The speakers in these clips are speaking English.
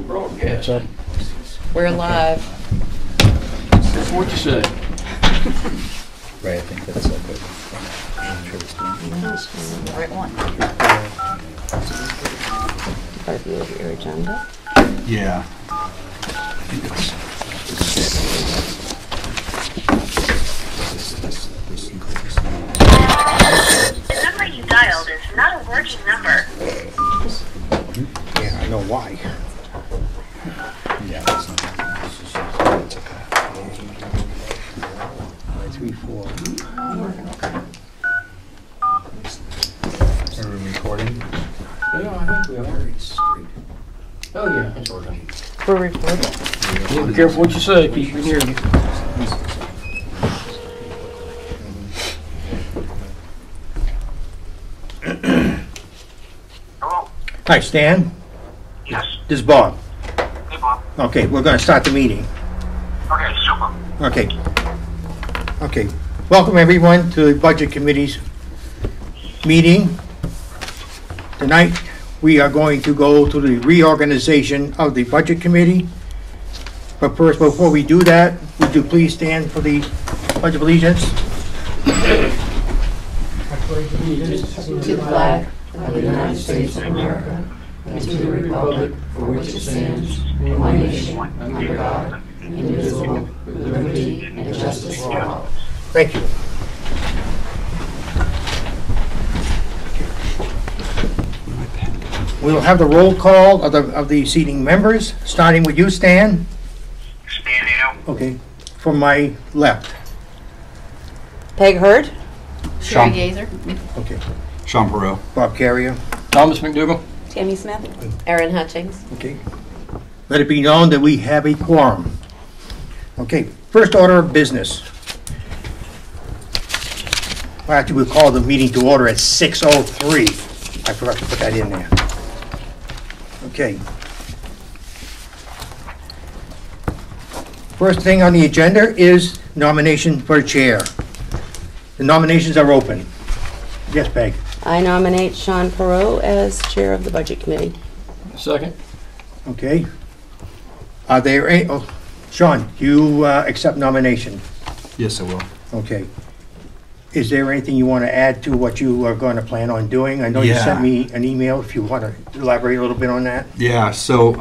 broadcast. We're live. That's what you say. Right, I think that's a good. Right one. Part of your agenda. Yeah. I think it's The number you dialed is not a working number. Yeah, I know why. yeah, that's not, it's okay. 3, 4. Are we recording? Yeah, I think we are. Oh, yeah, that's working. We're recording. Yeah, be careful what you say, people can hear you. Hello? Hi, Stan. Yes. This is Bob. Hey, Bob. Okay, we're going to start the meeting. Okay, super. Okay. Okay. Welcome, everyone, to the Budget Committee's meeting. Tonight, we are going to go to the reorganization of the Budget Committee. But first, before we do that, would you please stand for the Pledge of Allegiance? To the flag of the United States of America and to the republic for which it stands, one nation, under God, indivisible, with liberty and justice for all. Thank you. We will have the roll call of the seating members, starting with you, Stan. Standing out. Okay, from my left. Peg Hurd. Sherry Gazer. Okay, Sean Perot. Bob Carrier. Thomas McDougal. Tammy Smith. Erin Hutchings. Okay. Let it be known that we have a quorum. Okay, first order of business. Well, actually, we'll call the meeting to order at 6:03. I forgot to put that in there. Okay. First thing on the agenda is nomination for chair. The nominations are open. Yes, Peg? I nominate Sean Perot as chair of the Budget Committee. Second. Okay. Are there any, oh, Sean, do you accept nomination? Yes, I will. Okay. Is there anything you want to add to what you are going to plan on doing? I know you Yeah. sent me an email, if you want to elaborate a little bit on that. Yeah, so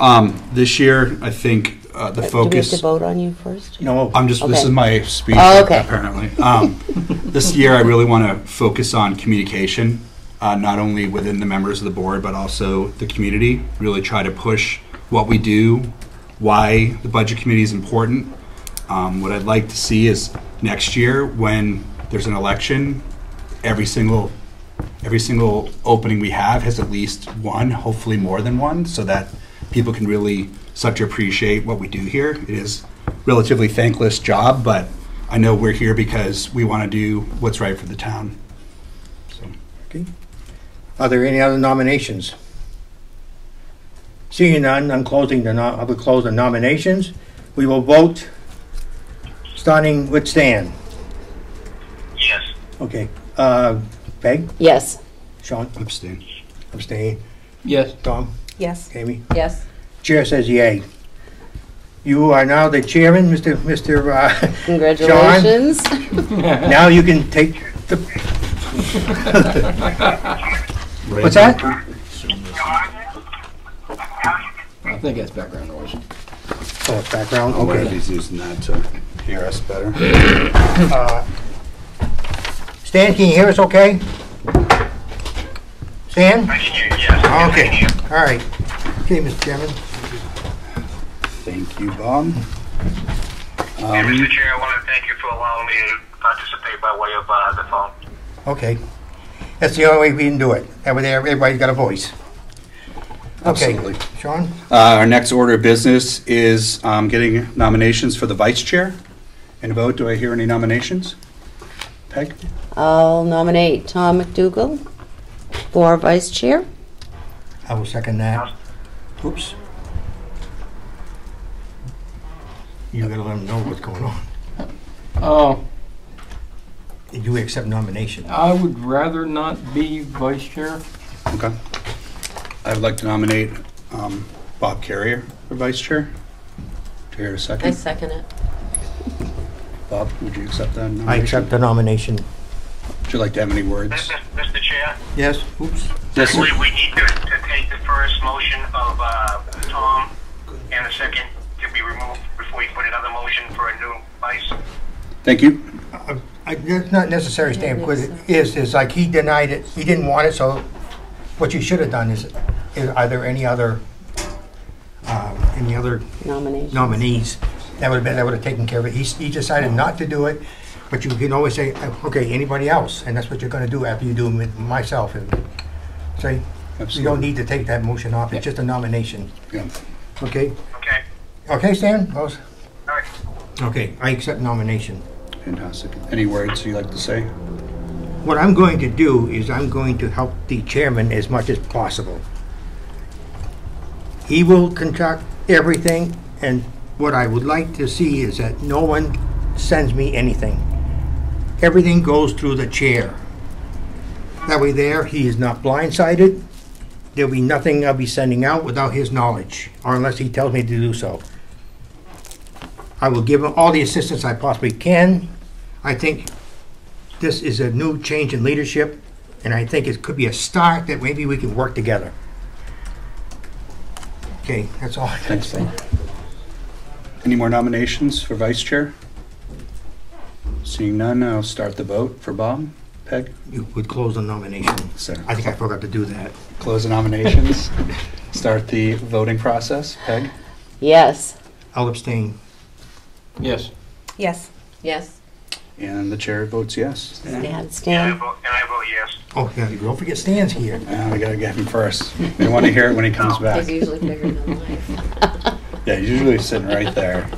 this year, I think the Do we have to focus. vote on you first? No, This Okay. is my speech, Oh, okay. apparently. This year, I really want to focus on communication, not only within the members of the board, but also the community. Really try to push what we do, why the budget committee is important. What I'd like to see is next year, when there's an election, every single opening we have has at least one, hopefully more than one, so that people can really start to appreciate what we do here. It is a relatively thankless job, but I know we're here because we want to do what's right for the town. So, okay. Are there any other nominations? Seeing none, I will close the nominations. We will vote, starting with Stan. Yes. Okay. Peg? Yes. Sean? abstain. Abstain. Yes. Tom? Yes. Amy? Yes. Chair says yay. You are now the chairman, Mr. Congratulations. Now you can take the, what's that? I think that's background noise. Oh, it's background, I'll okay. He's using that to hear us better. Stan, can you hear us okay? Stan? I can hear you, yes. Okay, all right. Okay, Mr. Chairman. Thank you, Bob. And Mr. Chair, I want to thank you for allowing me to participate by way of the phone. Okay. That's the only way we can do it. That way there, everybody's got a voice. Okay, Absolutely. Sean? Our next order of business is getting nominations for the vice chair. And a vote, do I hear any nominations? Peg? I'll nominate Tom McDougal for vice chair. I will second that. Oops. You gotta let them know what's going on. Did you accept nomination? I would rather not be vice chair. Okay. I would like to nominate Bob Carrier for vice chair. Do you hear a I second? second it. Bob, would you accept that nomination? I accept the nomination. Would you like to have any words? Mr. Chair, Yes, oops. Yes, I believe sir. we need to take the first motion of Tom and the second to be removed before you put another motion for a new vice. Thank you. It's not necessary, Stan, because it is like he denied it, he didn't want it, so what you should have done is are there any other Nomination. nominees? That would have taken care of it. He decided not to do it, but you can always say, okay, anybody else, and that's what you're gonna do after you do with myself. And say, you Absolutely. don't need to take that motion off, it's just a nomination, Yeah. okay? Okay, Okay, Stan? Rose? all right. Okay, I accept nomination. Fantastic. Any words you'd like to say? What I'm going to do is I'm going to help the chairman as much as possible. He will conduct everything, and what I would like to see is that no one sends me anything. Everything goes through the chair. That way there, he is not blindsided. There'll be nothing I'll be sending out without his knowledge, or unless he tells me to do so. I will give him all the assistance I possibly can. I think this is a new change in leadership, and I think it could be a start that maybe we can work together. Okay, that's all I can Thanks, say. Bob. Any more nominations for vice chair? Seeing none, I'll start the vote for Bob. Peg? You would close the nomination. Sir. I think I forgot to do that. Close the nominations. Start the voting process. Peg? Yes. I'll abstain. Yes. Yes. Yes. And the chair votes yes. Stan. And I Stan. vote yes. Oh, yeah, don't forget Stan's here. We gotta get him first. We want to hear it when he comes back. He's usually bigger than life. Yeah, he's usually sitting right there.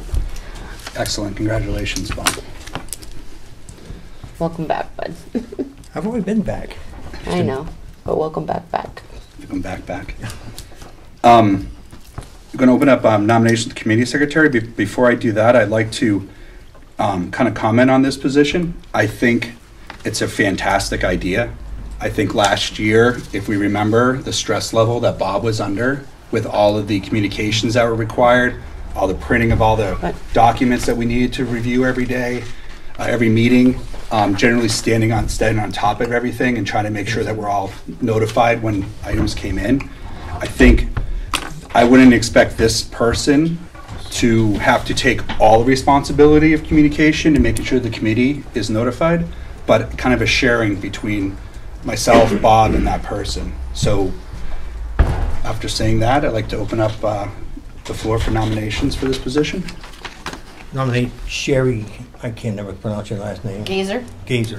Excellent. Congratulations, Bob. Welcome back, bud. I've already been back. I know, but welcome back. Come back. We're going to open up nominations to committee secretary. Before I do that, I'd like to kind of comment on this position. I think it's a fantastic idea. I think last year, if we remember, the stress level that Bob was under with all of the communications that were required, all the printing of all the Right. documents that we needed to review every day, every meeting, generally staying on top of everything and trying to make sure that we're all notified when items came in. I think I wouldn't expect this person to have to take all the responsibility of communication and making sure the committee is notified, but kind of a sharing between myself, Bob, and that person. So after saying that, I'd like to open up the floor for nominations for this position. Nominate Sherry, I can't never pronounce your last name. Gazer. Gazer.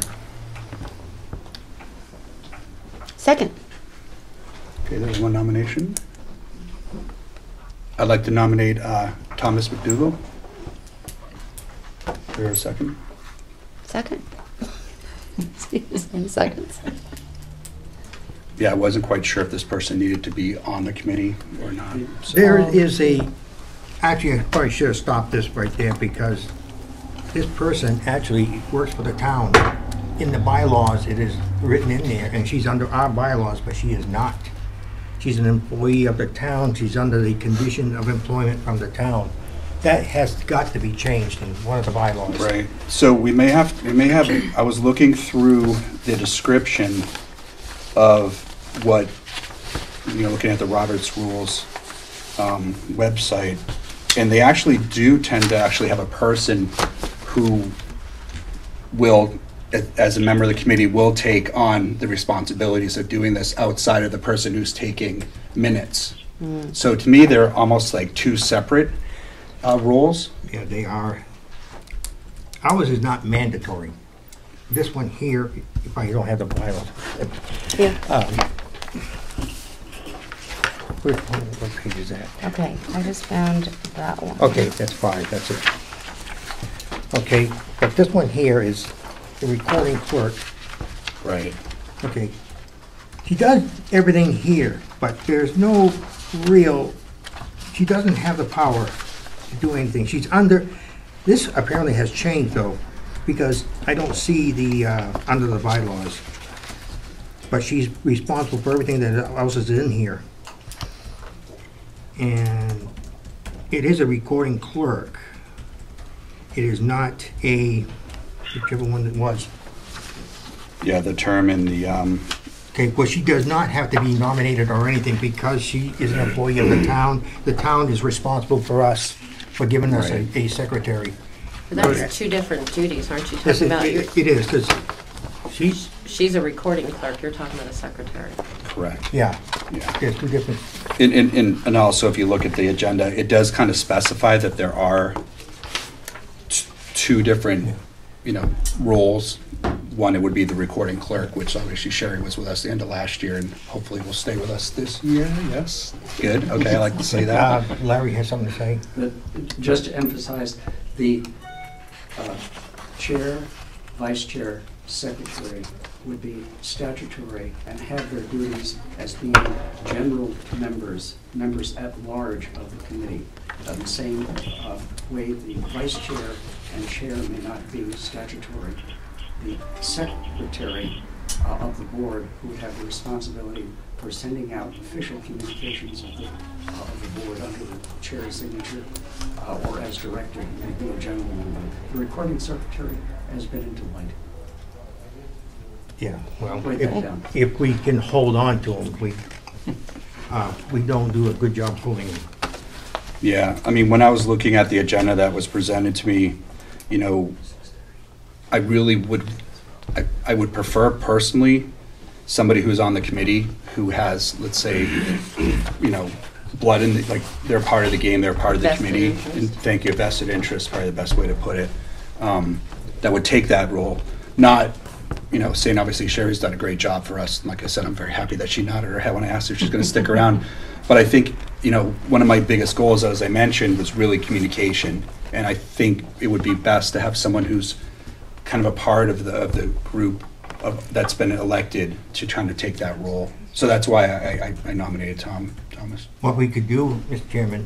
Second. Okay, there's one nomination. I'd like to nominate Thomas McDougall. Is there a second? Second. Same seconds. Yeah, I wasn't quite sure if this person needed to be on the committee or not. So- There is actually, I probably should have stopped this right there because this person actually works for the town. In the bylaws, it is written in there, and she's under our bylaws, but she is not. She's an employee of the town, she's under the condition of employment from the town. That has got to be changed in one of the bylaws. Right, so we may have, I was looking through the description of what, looking at the Roberts Rules website, and they actually do tend to actually have a person who will, as a member of the committee, will take on the responsibilities of doing this outside of the person who's taking minutes. So to me, they're almost like two separate roles. Yeah, they are. Ours is not mandatory. This one here, if I don't have the bylaws. Yeah. What page is that? Okay, I just found that one. Okay, that's 5, that's it. Okay, but this one here is the recording clerk. Right. Okay. She does everything here, but there's no real, she doesn't have the power to do anything. She's under, this apparently has changed though, because I don't see the, under the bylaws. But she's responsible for everything that else is in here. And it is a recording clerk. It is not a, whichever one it was. Yeah, the term in the, Okay, well, she does not have to be nominated or anything because she is an employee of the town. The town is responsible for us, for giving us Right. a secretary. But that's two different duties, aren't you Yes, talking about? it is, because She's a recording clerk, you're talking about a secretary. correct. yeah, Yeah. there's two different, And also, if you look at the agenda, it does kind of specify that there are two different, roles. One, it would be the recording clerk, which obviously Sherry was with us the end of last year and hopefully will stay with us this year, yes. Good, okay, I like to say that. Larry has something to say. But just to emphasize, the chair, vice chair, secretary would be statutory and have their duties as being general members at large of the committee. The same way the vice chair and chair may not be statutory. The secretary of the board who would have the responsibility for sending out official communications of the board under the chair's signature or as directed, may be a general member. The recording secretary has been in delight. Yeah, well, Write that down. if we can hold on to them, we don't do a good job holding them. Yeah, I mean, when I was looking at the agenda that was presented to me, I really would, I would prefer personally somebody who's on the committee who has, let's say, blood in, like, they're part of the game, they're part of the Vested committee. interest. And thank you, vested interest, probably the best way to put it. That would take that role, not, saying obviously Sherry's done a great job for us. And like I said, I'm very happy that she nodded her head when I asked her if she's going to stick around. But I think, one of my biggest goals, as I mentioned, was really communication. And I think it would be best to have someone who's kind of a part of the group that's been elected to trying to take that role. So that's why I nominated Thomas. What we could do, Mr. Chairman,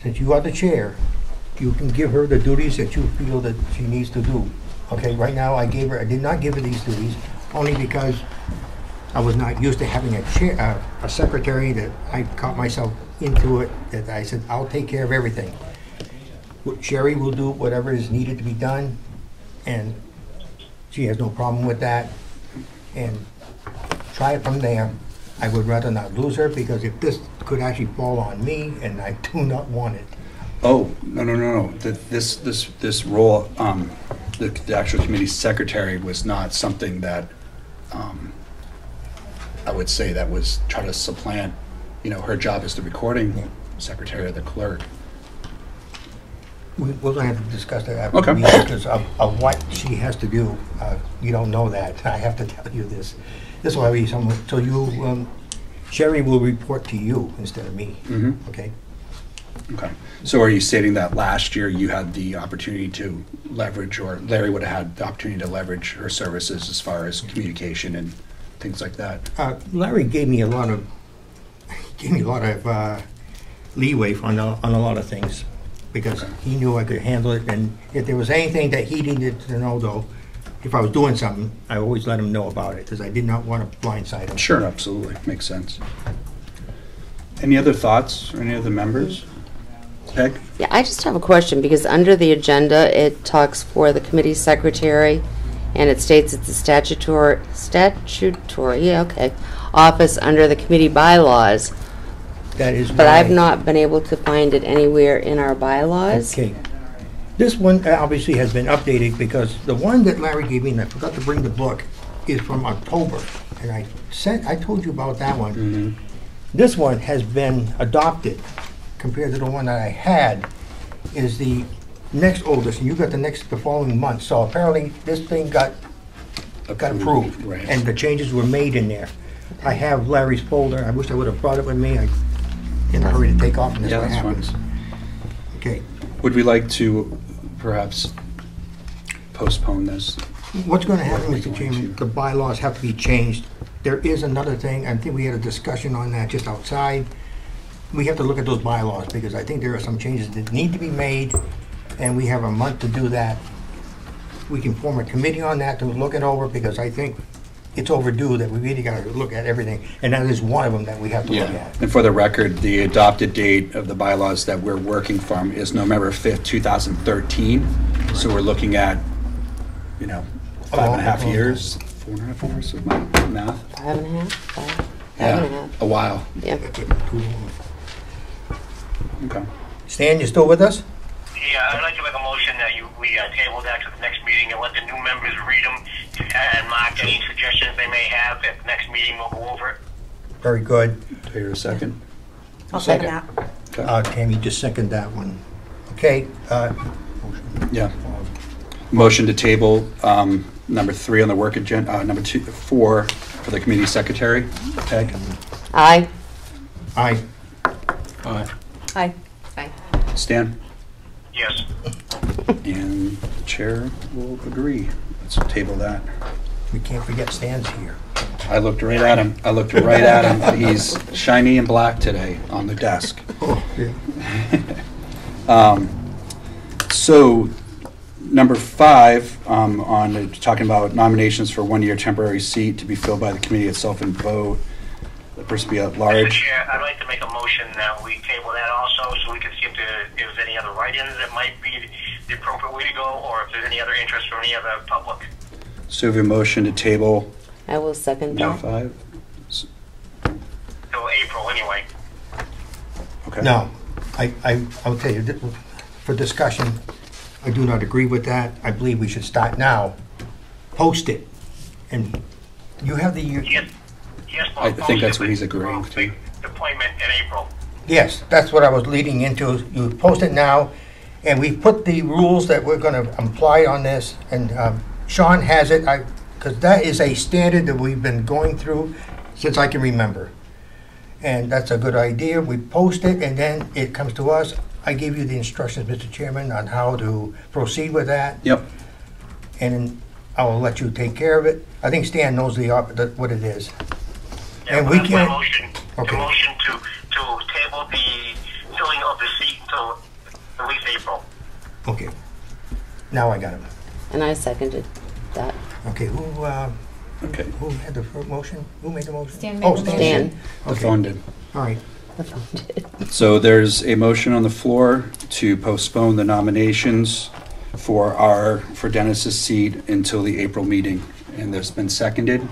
since you are the chair, you can give her the duties that you feel that she needs to do. Okay, right now I did not give her these duties, only because I was not used to having a secretary that I caught myself into it, that I said, I'll take care of everything. Sherry will do whatever is needed to be done, and she has no problem with that. And try it from there. I would rather not lose her, because if this could actually fall on me, and I do not want it. Oh, no. This role, the actual committee secretary was not something that I would say that was trying to supplant, her job as the recording secretary or the clerk. We're going to have to discuss that after Okay. the meeting, because of what she has to do. You don't know that. I have to tell you this. This will be someone, so you, Sherry will report to you instead of me, Mhm. okay? Okay. So are you stating that last year you had the opportunity to leverage, or Larry would have had the opportunity to leverage her services as far as communication and things like that? Larry gave me a lot of leeway on a lot of things, because he knew I could handle it, and if there was anything that he needed to know, though, if I was doing something, I always let him know about it, because I did not want to blindside him. Sure, absolutely. Makes sense. Any other thoughts or any other members? Peg? Yeah, I just have a question, because under the agenda, it talks for the committee secretary, and it states it's a statutory, yeah, okay, office under the committee bylaws, That is but I've why- not been able to find it anywhere in our bylaws. Okay. This one obviously has been updated, because the one that Larry gave me, and I forgot to bring the book, is from October. And I told you about that one. Mm-hmm. This one has been adopted compared to the one that I had, is the next oldest, and you got the following month. So apparently this thing got approved, Right. and the changes were made in there. I have Larry's folder. I wish I would have brought it with me. I in a hurry to take off, and that's Yeah, what that's fine. happens. Okay. Would we like to perhaps postpone this? What's going to happen, What are we Mr. going Chairman, to- the bylaws have to be changed. There is another thing, I think we had a discussion on that just outside. We have to look at those bylaws, because I think there are some changes that need to be made, and we have a month to do that. We can form a committee on that to look it over, because I think it's overdue, that we really gotta look at everything, and that is one of them that we have to look at. And for the record, the adopted date of the bylaws that we're working from is November 5th, 2013. So we're looking at, 5.5 years, 4.5 years of my math. 5.5? Five Yeah, and a half. a while. Yeah. Okay. Stan, you still with us? Yeah, I'd like to make a motion that we table that to the next meeting and let the new members read them and mark any suggestions they may have. At the next meeting, we'll go over it. Very good. Do I hear a second? I'll second that. Okay. Tammy just seconded that one. Okay, Yeah. Motion to table number 3 on the work agenda, number 4 for the committee secretary. Peg? Aye. aye. Aye. Aye. Stan? Yes. And the chair will agree. Let's table that. We can't forget Stan's here. I looked right at him. He's shiny and black today on the desk. So, number 5, on talking about nominations for one-year temporary seat to be filled by the committee itself and vote. The person be at Mr. large. Chair, I'd like to make a motion that we table that also, so we can see if there's any other write-ins that might be the appropriate way to go, or if there's any other interest from any other public. So we have a motion to table I will second number that. 5. Till April, anyway. Okay. No, I'll tell you, for discussion, I do not agree with that. I believe we should start now, post it, and you have the, Yes. I think that's what he's agreeing to. The appointment in April. yes, that's what I was leading into. You post it now, and we put the rules that we're gonna apply on this, and Sean has it, because that is a standard that we've been going through since I can remember. And that's a good idea. We post it, and then it comes to us. I gave you the instructions, Mr. Chairman, on how to proceed with that, Yep. and I will let you take care of it. I think Stan knows what it is. Yeah, And we that's my can't- motion. Okay. The motion to table the filling of the seat until at least April. Okay. Now I got him. And I seconded that. Okay, who Okay. had the first motion? Who made the motion? Stan made Oh, the Stan. Dan. The Okay. phone did. All right. The phone did. So there's a motion on the floor to postpone the nominations for Dennis's seat until the April meeting. And there's been seconded.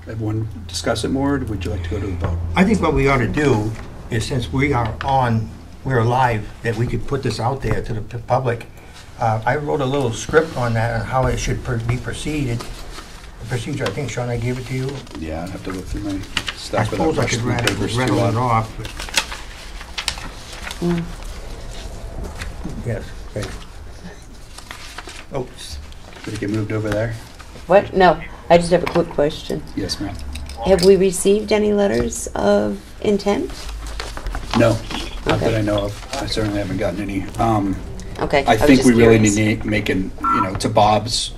Everyone discuss it more, or would you like to go to the vote? I think what we ought to do is, since we're live, that we could put this out there to the public. I wrote a little script on that, on how it should be proceeded. The procedure, I think, Sean, I gave it to you. Yeah, I'd have to look through my I stuff. suppose I could rattle it off. but- Yes, okay. Oops. Did it get moved over there? What? No, I just have a quick question. Yes, ma'am. Have we received any letters of intent? No, not Okay. that I know of. I certainly haven't gotten any. Okay. I was think just we really curious. need to make to Bob's.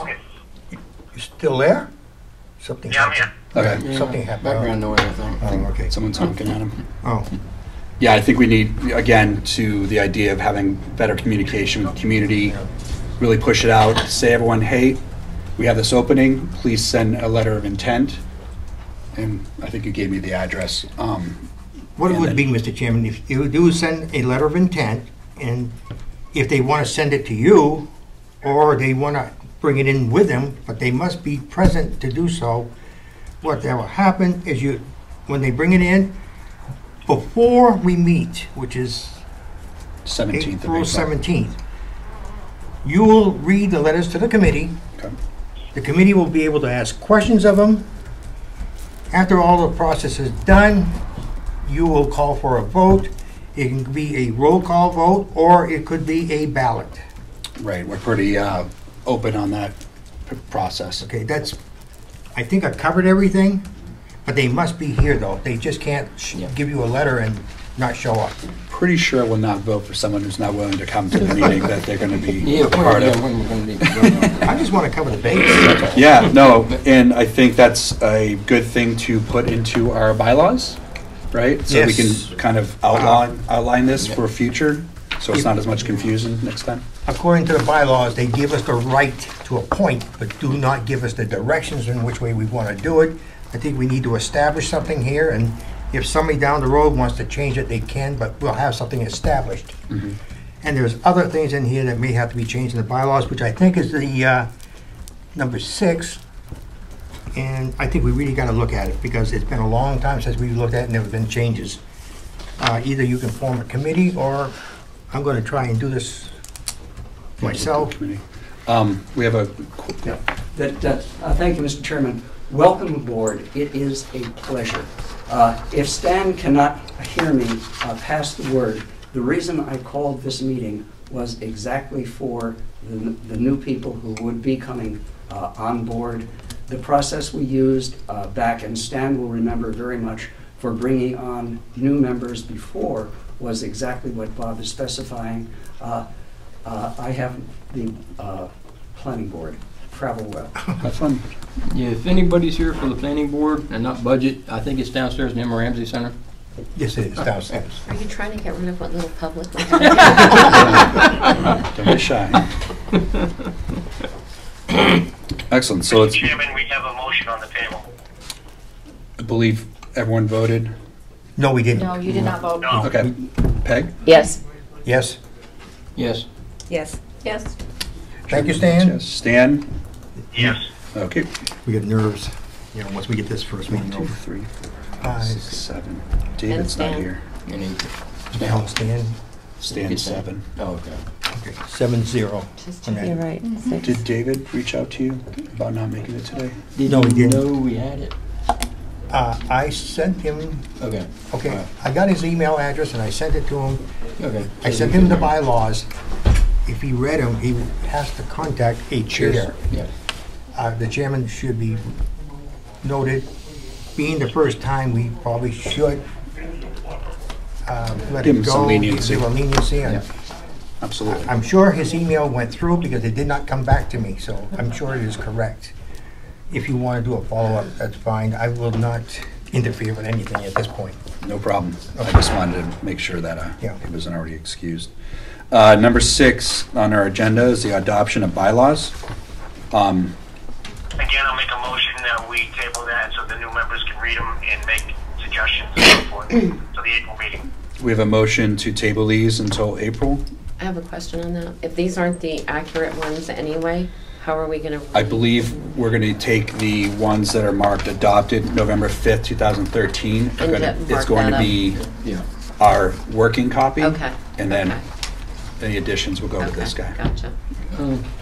Okay. You still there? Something Yeah, I'm happened. here. Okay, Something happened. Background noise, I think. Oh, okay. someone's honking at him. Oh, Yeah, I think we need, again, to the idea of having better communication with the community, really push it out, say everyone, hey, we have this opening, please send a letter of intent. And I think you gave me the address. what it And would then- be, Mr. Chairman, if you do send a letter of intent, and if they want to send it to you, or they want to bring it in with them, but they must be present to do so, what that will happen is when they bring it in, before we meet, which is 17th of April April. 17th, you will read the letters to the committee. Okay. The committee will be able to ask questions of them. After all the process is done, you will call for a vote. It can be a roll call vote, or it could be a ballot. Right, we're pretty open on that process. Okay, I think I covered everything, but they must be here, though. They just can't give you a letter and not show up. Pretty sure we'll not vote for someone who's not willing to come to the meeting that they're going to be Yeah, a part of. when we're gonna need to vote on. I just want to cover the base. Yeah, no, and I think that's a good thing to put into our bylaws, right? So we Yes. can kind of outline this for future. So it's not as much confusion next time? According to the bylaws, they give us the right to appoint, but do not give us the directions in which way we want to do it. I think we need to establish something here, and if somebody down the road wants to change it, they can, but we'll have something established. And there's other things in here that may have to be changed in the bylaws, which I think is the number 6. And I think we really got to look at it, because it's been a long time since we looked at it and there have been changes. Either you can form a committee, or I'm going to try and do this myself. Committee. We have a, Yeah. Thank you, Mr. Chairman. Welcome aboard. It is a pleasure. If Stan cannot hear me pass the word, the reason I called this meeting was exactly for the new people who would be coming on board. The process we used back, and Stan will remember very much, for bringing on new members before was exactly what Bob is specifying. I have the planning board. Travel well. have fun. Yeah, if anybody's here for the planning board and not budget, I think it's downstairs in the Emma Ramsey Center. Yes, it is downstairs. Are you trying to get rid of what little public? Don't be shy. Excellent, so Mr. it's, Chairman, we have a motion on the table. I believe everyone voted. No, we didn't. No, you did not vote. No. Okay. Peg? Yes. Yes? Yes. Yes. Yes. Thank you, Stan. Yes. Stan? Yes. Okay. We get nerves, once we get this first 1, meeting 2, over. 3, 4, 5, Five. 6, 7. David's not Stan. here. And he, Now, Stan. Stan's 7. oh, okay. Okay, 7-0. Just on you're that. right. 6. Did David reach out to you about not making it today? No, we didn't. know we had it? I sent him, Okay. okay, I got his email address and I sent it to him. Okay. I sent him the bylaws. If he read them, he has to contact a chair. Yeah. The chairman should be noted. Being the first time, we probably should let Give it him go. some leniency. Give a leniency. And Absolutely. I'm sure his email went through because it did not come back to me, so I'm sure it is correct. If you want to do a follow-up, that's fine. I will not interfere with anything at this point. No problem. I just wanted to make sure that Yeah. he wasn't already excused. Number 6 on our agenda is the adoption of bylaws. Again, I'll make a motion that we table that so the new members can read them and make suggestions and so forth to the April meeting. We have a motion to table these until April. I have a question on that. If these aren't the accurate ones anyway, how are we going to? I believe we're going to take the ones that are marked adopted November 5th, 2013. And It's mark going that to be Yeah. our working copy. Okay. And then Okay. any additions will go to Okay, this guy. Gotcha.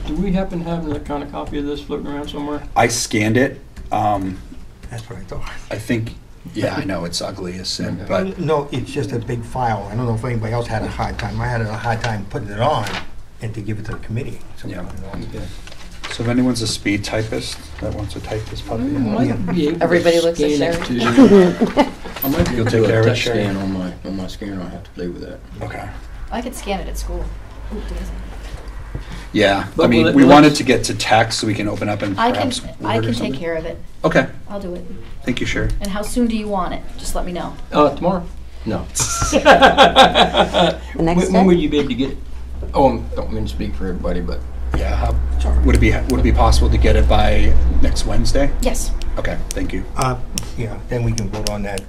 Do we happen to have that kind of copy of this floating around somewhere? I scanned it. That's what I thought. I think, yeah, I know it's ugly as sin, but No, it's just a big file. I don't know if anybody else had a hard time. I had a hard time putting it on and to give it to the committee. So, Yeah. Okay. so if anyone's a speed typist that wants to type this puppy I out, might be able to Everybody looks at scan it Sherry. to- I might be You'll able to take do care a of it, touch Sherry? scan on my scanner. I'll have to play with that. okay. I could scan it at school. Ooh, do you- Yeah, But I mean, will it- we will wanted it- to get to text so we can open up and I can, perhaps I Word or can something. take care of it. Okay, I'll do it. thank you, Sherry. And how soon do you want it? Just let me know. Tomorrow? No. The next When day? would you be able to get it? Oh, I don't mean to speak for everybody, but Yeah, would it be possible to get it by next Wednesday? Yes. Okay, thank you. Yeah, then we can vote on that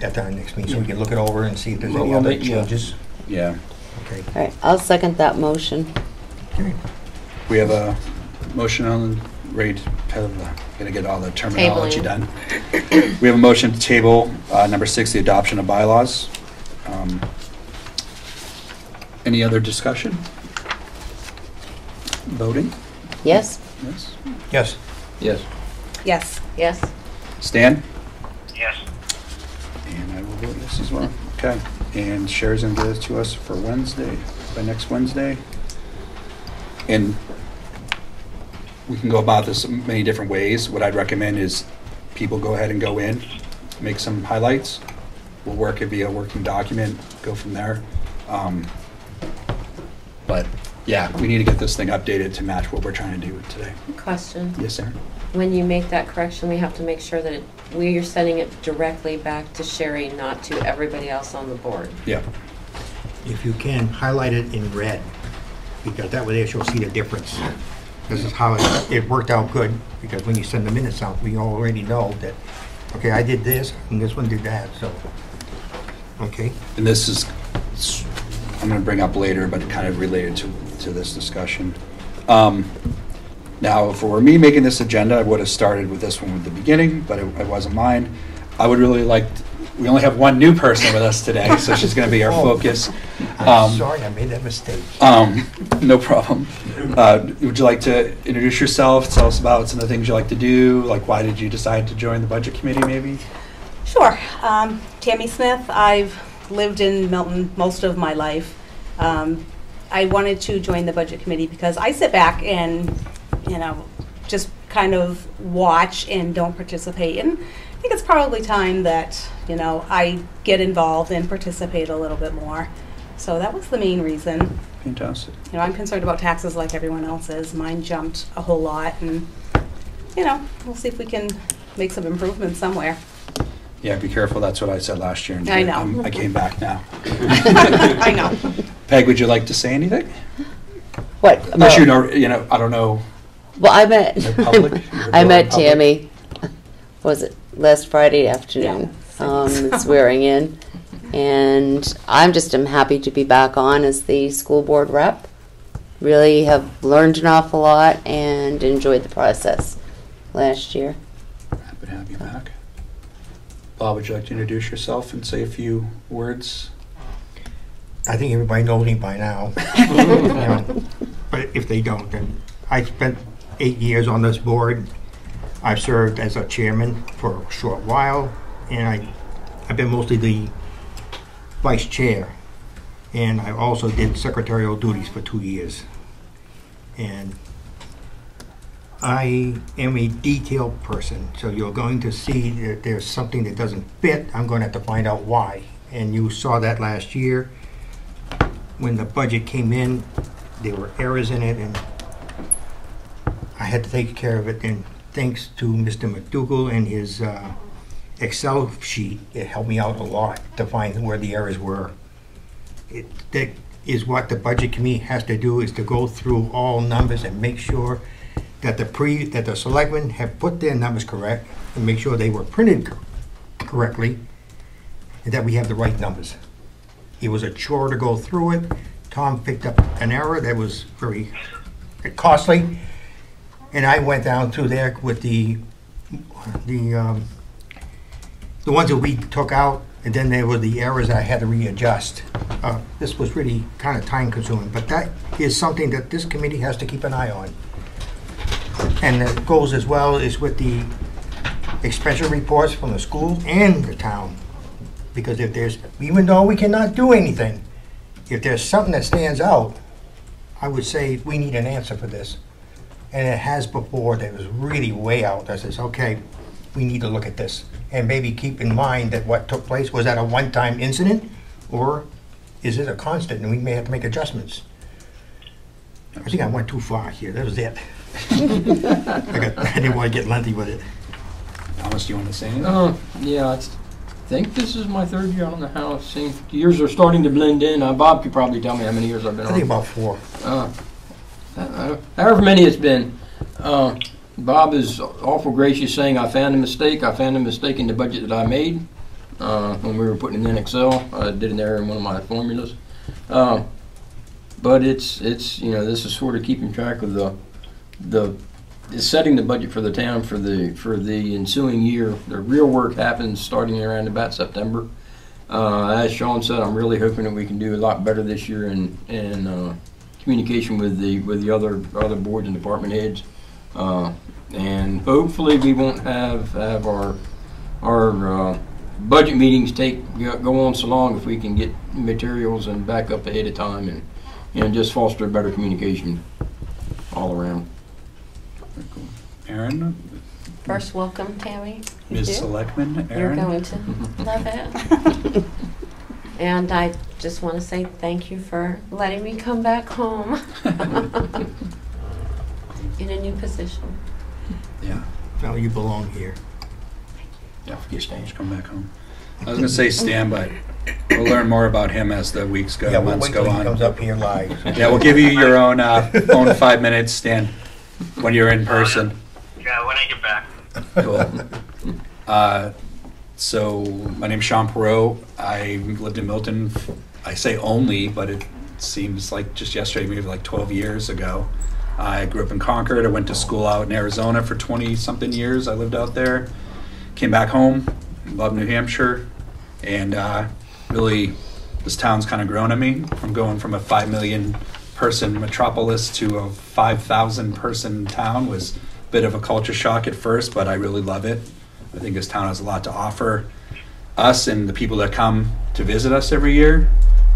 at our next meeting, so we can look it over and see if there's any Well, other yeah. changes. Yeah, Okay. All right, I'll second that motion. Okay. we have a motion on, gonna get all the terminology Tabling. done. We have a motion to table, number 6, the adoption of bylaws. Any other discussion? Voting? Yes? Yes. Yes. yes. Yes. Yes. Stan? Yes. And I will vote yes as well. Okay, and Sherry's gonna get this to us for Wednesday, by next Wednesday. And we can go about this many different ways. What I'd recommend is people go ahead and go in, make some highlights. We'll work it via a working document, go from there. But yeah, we need to get this thing updated to match what we're trying to do today. Question. Yes, sir. When you make that correction, we have to make sure that we are sending it directly back to Sherry, not to everybody else on the board. Yeah. if you can, highlight it in red, because that way you'll see the difference. This is how it worked out good, because when you send the minutes out, we already know that, okay, I did this, and this one did that, so, okay? And this is, I'm going to bring up later, but kind of related to this discussion. Now, if it were me making this agenda, I would have started with this one at the beginning, but it wasn't mine. I would really like, we only have one new person with us today, so she's going to be our focus. I'm sorry, I made that mistake. No problem. Would you like to introduce yourself, tell us about some of the things you like to do, like why did you decide to join the budget committee maybe? Sure. Tammy Smith. I've lived in Milton most of my life. I wanted to join the budget committee because I sit back and, just kind of watch and don't participate. And I think it's probably time that, I get involved and participate a little bit more. So that was the main reason. Fantastic. I'm concerned about taxes like everyone else is. Mine jumped a whole lot, and, we'll see if we can make some improvements somewhere. Yeah, be careful. That's what I said last year. And I know. I came back now. I know. Peg, would you like to say anything? What? Unless about- I don't know. Well, I met, The public? I met Tammy, was it last Friday afternoon, swearing in. And I'm happy to be back on as the school board rep. Really have learned an awful lot and enjoyed the process last year. Happy to have you back. Bob, would you like to introduce yourself and say a few words? I think everybody knows me by now. But if they don't, then I spent 8 years on this board. I've served as a chairman for a short while, and I've been mostly the vice chair. And I also did secretarial duties for 2 years. And I am a detailed person, so you're going to see that there's something that doesn't fit. I'm going to have to find out why. And you saw that last year. When the budget came in, there were errors in it, and I had to take care of it. And thanks to Mr. McDougall and his Excel sheet, it helped me out a lot to find where the errors were. That is what the budget committee has to do, is to go through all numbers and make sure that the selectmen have put their numbers correct, and make sure they were printed correctly, and that we have the right numbers. It was a chore to go through it. Tom picked up an error that was very costly, and I went down through there with the ones that we took out, and then there were the errors I had to readjust. This was really kind of time consuming, but that is something that this committee has to keep an eye on. And it goes as well as with the expenditure reports from the school and the town. Because even though we cannot do anything, if there's something that stands out, I would say we need an answer for this. And it has before that was really way out. That says, okay, we need to look at this. And maybe keep in mind that what took place, was that a one-time incident, or is it a constant and we may have to make adjustments? I think I went too far here. That was it. I didn't want to get lengthy with it. Thomas, do you want to say anything? Yeah, I think this is my third year. I don't know how it seems. Years are starting to blend in. Bob could probably tell me how many years I've been on. I think about 4. However many it's been. Bob is awful gracious, saying I found a mistake. I found a mistake in the budget that I made when we were putting it in Excel. I did an error in one of my formulas. But it's this is sort of keeping track of it's setting the budget for the town for the ensuing year. The real work happens starting around about September. As Sean said, I'm really hoping that we can do a lot better this year in communication with the other boards and department heads. And hopefully we won't have our budget meetings go on so long if we can get materials and back up ahead of time and just foster better communication all around. Aaron? First, welcome, Tammy. Ms. Selectman, You're Aaron? going to love it. And I just want to say thank you for letting me come back home in a new position. Yeah. No, you belong here. Yeah, forget Stan, come back home. I was going to say Stan, but We'll learn more about him as the weeks go, Yeah, we'll months wait go till he comes on. up here live. Yeah, we'll give you your own 5 minutes, Stan, when you're in person. Yeah, when I get back. Cool. So my name's Sean Perot. I lived in Milton. I say only, but it seems like just yesterday, maybe like 12 years ago. I grew up in Concord. I went to school out in Arizona for 20-something years. I lived out there. Came back home. Loved New Hampshire. And really, this town's kind of grown on me. I'm going from a 5 million person metropolis to a 5,000 person town. Was a bit of a culture shock at first, but I really love it. I think this town has a lot to offer us and the people that come to visit us every year.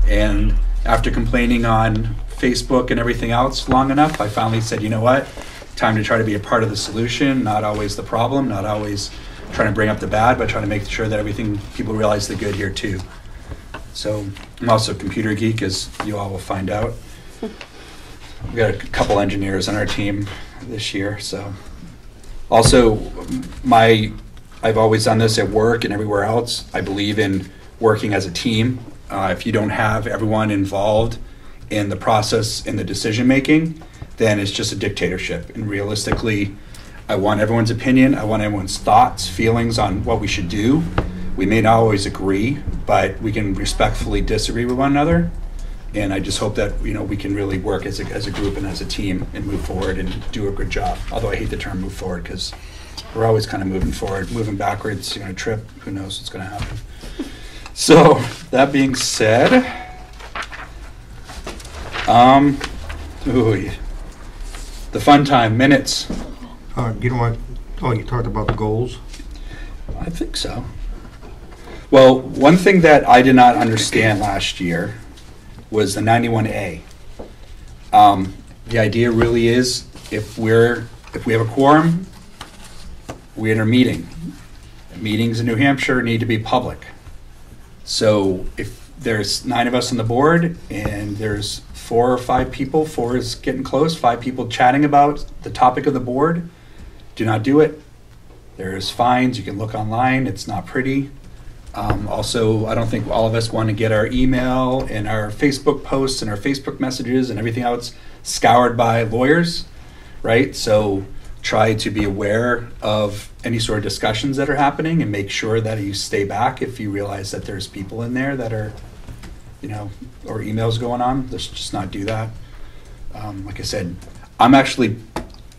And after complaining on Facebook and everything else long enough, I finally said, you know what? Time to try to be a part of the solution, not always the problem, not always trying to bring up the bad, but trying to make sure that everything, people realize the good here too. So I'm also a computer geek, as you all will find out. We got a couple engineers on our team this year, so. Also, I've always done this at work and everywhere else. I believe in working as a team. If you don't have everyone involved in the process, in the decision making, then it's just a dictatorship. And realistically, I want everyone's opinion. I want everyone's thoughts, feelings on what we should do. We may not always agree, but we can respectfully disagree with one another. And I just hope that we can really work as a group and as a team and move forward and do a good job. Although I hate the term move forward, because we're always kind of moving forward. Moving backwards, you're going to trip. Who knows what's going to happen. So that being said, the fun time, minutes. You don't want, you talked about the goals? I think so. Well, one thing that I did not understand last year was the 91A. The idea really is if we have a quorum, we're in a meeting. Meetings in New Hampshire need to be public. So if there's 9 of us on the board and there's 4 or 5 people, 4 is getting close, 5 people chatting about the topic of the board, do not do it. There's fines. You can look online. It's not pretty. Also, I don't think all of us want to get our email and our Facebook posts and our Facebook messages and everything else scoured by lawyers, right? So try to be aware of any sort of discussions that are happening and make sure that you stay back if you realize that there's people in there that are, or emails going on. Let's just not do that. Like I said, I'm actually